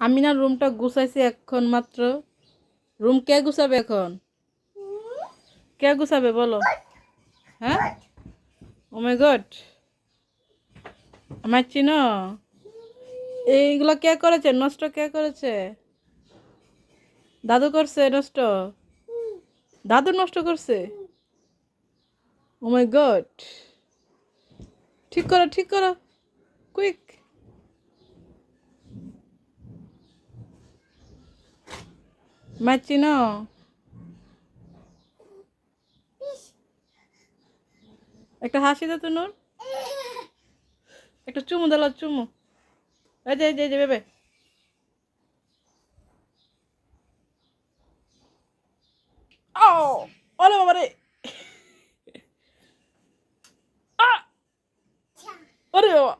আমি না রুমটা গুছাইছি এখন মাত্র। রুম কে গুছাবে এখন? কে গুছাবে বলো? হ্যাঁ, ও মাই গড, আমার চিনো? এইগুলো কে করেছে? নষ্ট কে করেছে? দাদু করছে নষ্ট? দাদু নষ্ট করছে? ও মাই গড, ঠিক করো, ঠিক করো, কুইক। আমার চিনো? একটা হাসি দে তো নূর, একটা চুমু দিল, চুমু। এই যে, এই যে, এই যে বেবে। ও, ওরে বাবা রে, ওরে বাবা।